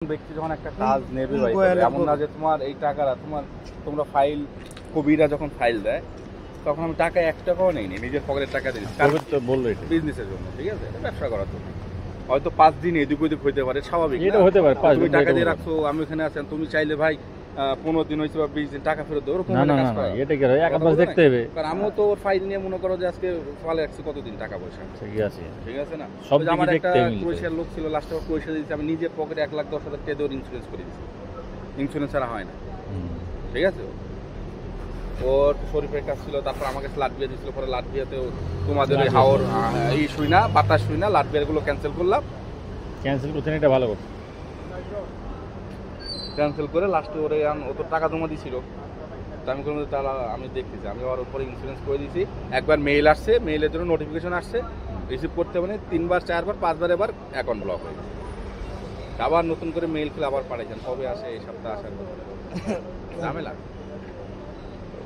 ব্যক্তি যখন একটা কাজ নেবে ভাই, এমন না যে তোমার এই টাকাটা তোমরা ফাইল কবিরা যখন ফাইল দেয় তখন আমি টাকা 1 টাকাও নেই নিজের পকেটের টাকা দিই বিজনেসের জন্য, ঠিক আছে, এটা ব্যবসা করার জন্য। হয়তো 5 দিন এদিক ওদিক হইতে পারে, স্বাভাবিক, এটা হতে পারে। তুমি টাকা দিয়ে রাখছো, আমি ওখানে আছেন, তুমি চাইলে ভাই 15 দিন হয়েছে বা 20 দিন টাকা ফেরত দেবো, ওরকম এটা কি হয়, এক মাস দেখতে হবে। কারণ আমিও তো ওর ফাইল নিয়ে মনে করো যে আজকে ফালে রাখছি কতদিন টাকা পয়সা, ঠিক আছে না। সব আমার একটা ক্রোয়েশিয়ার লোক ছিল, লাস্টে ক্রোয়েশিয়া দিয়েছি আমি নিজের পকেটে 1,10,000 টাকা দিয়ে ইন্স্যুরেন্স করে দিয়েছি। ইন্স্যুরেন্স ছাড়া হয় না, ঠিক আছে। ওর শরীফের কাজ ছিল, তারপর আমাকে লাটভিয়া দিয়েছিল, পরে লাটভিয়াতেও তোমাদের ওই হাওর এই শুই না, বাতাস শুই না, লাটভিয়ারগুলো ক্যান্সেল করলাম। ক্যান্সেল করছেন, এটা ভালো কথা। ক্যান্সেল করে লাস্টে ওরে ও তো টাকা জমা দিয়েছিল, তো আমি কোনো তাহলে আমি দেখতেছি, আমি ওর উপরে ইন্স্যুরেন্স করে দিয়েছি। একবার মেইল আসছে, মেইলের জন্য নোটিফিকেশন আসছে, রিসিভ করতে মানে 3 বার 4 বার 5 বার এবার অ্যাকাউন্ট ব্লক হয়ে গেছে। আবার নতুন করে মেইল খুলে আবার পাঠাইছেন, কবে আসে, এই সপ্তাহে আসার কথা, ঝামেলা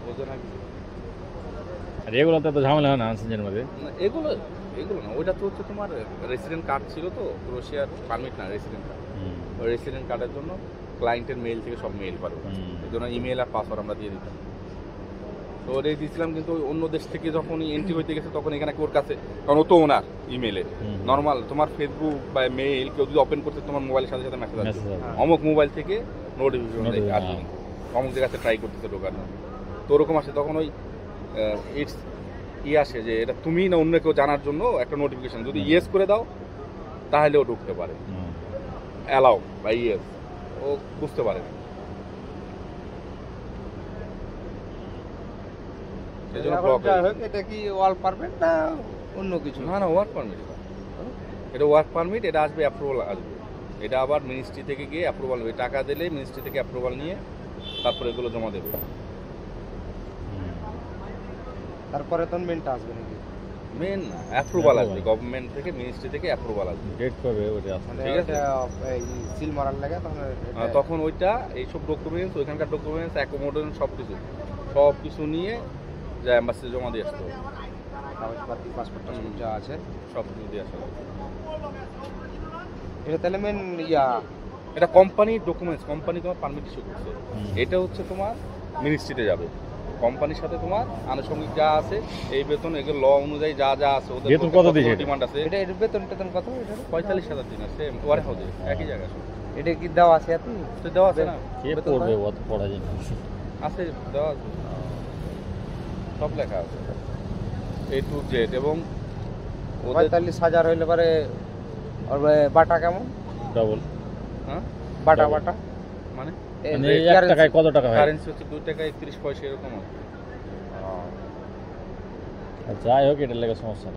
বোঝো না কিছু। আর এগুলোতে তো ঝামেলা হয় না আনসেঞ্জের মধ্যে। এগুলো না, ওইটা তো হচ্ছে তোমার রেসিডেন্ট কার্ড ছিল, তো ক্রোয়েশিয়ার পারমিট না, রেসিডেন্ট কার্ড। ওই রেসিডেন্ট কার্ডের জন্য ক্লায়েন্টের মেইল থেকে সব মেইল পারবো, এই জন্য ইমেল আর পাসওয়ার্ড আমরা দিয়ে দিতাম। তো ওরে দিয়েছিলাম, কিন্তু অন্য দেশ থেকে যখন এন্ট্রি হইতে গেছে তখন এখানে ওর কাছে, কারণ ও তো ওনার ইমেলে নর্মাল তোমার ফেসবুক বা মেইল কেউ যদি ওপেন করতে তোমার মোবাইলের সাথে সাথে মেসেজ আসবে, অমুক মোবাইল থেকে নোটিফিকেশন আসবে, অমুক জায়গাতে ট্রাই করতেছে ঢোকার। তো ওরকম আসে, তখন ওই ইটস আসে যে এটা তুমি না অন্য কেউ জানার জন্য একটা নোটিফিকেশন, যদি ইয়েস করে দাও তাহলে ও ঢুকতে পারে, অ্যালাউ বা ইয়েস, ও বুঝতে পারে না। এটা কি ওয়ার্ক পারমিট না অন্য কিছু? না ওয়ার্ক পারমিট, এটা ওয়ার্ক পারমিট, এটা আসবে অ্যাপ্রুভাল আসবে, এটা আবার মিনিস্ট্রি থেকে গিয়ে অ্যাপ্রুভাল নেবে, টাকা দিলে মিনিস্ট্রি থেকে অ্যাপ্রুভাল নিয়ে তারপরে এগুলো জমা দেবে। তারপরে তো মেনটা আসবে নাকি? মেন না, অ্যাপ্রুভাল আসবে গভর্নমেন্ট থেকে, মিনিস্ট্রি থেকে অ্যাপ্রুভাল আসবে, ডেট করবে ওটা আসলে, ঠিক আছে। এই সিল মারার লাগে তখন ওইটা এইসব ডকুমেন্টস, ওইখানকার ডকুমেন্টস, অ্যাকোমোডেশন সব কিছু নিয়ে যা এম্বাসিতে জমা দিয়ে আসতে হবে, কাগজপাতি পাসপোর্ট টাসপোর্ট যা আছে সব কিছু দিয়ে আসতে হবে। এটা তাহলে মেন এটা কোম্পানির ডকুমেন্টস, কোম্পানি তোমার পারমিট ইস্যু করছে, এটা হচ্ছে তোমার মিনিস্ট্রিতে যাবে, কোম্পানির সাথে তোমার আনুষঙ্গিক যা আছে, এই বেতন, এগুলো ল অনুযায়ী যা যা আছে, ওদের বেতন কত দিয়েছে, ডিমান্ড আছে। এটা এর বেতন কত? এটা 45,000 দিন আছে, ওয়ারে হবে একই জায়গায়। এটা কি দেওয়া আছে এত? তো দেওয়া আছে না, কে পড়বে, অত পড়া যায় না, আছে দেওয়া আছে, সব লেখা আছে A to Z। এবং 45,000 হইলে পরে ওর বাটা কেমন? ডাবল। হ্যাঁ, বাটা মানে 1 টাকায় কত টাকা হয়? কারেন্সি হচ্ছে 2 টাকা 31 পয়সা এরকম আছে। যাই হোক, এটার লেগে সমস্যা।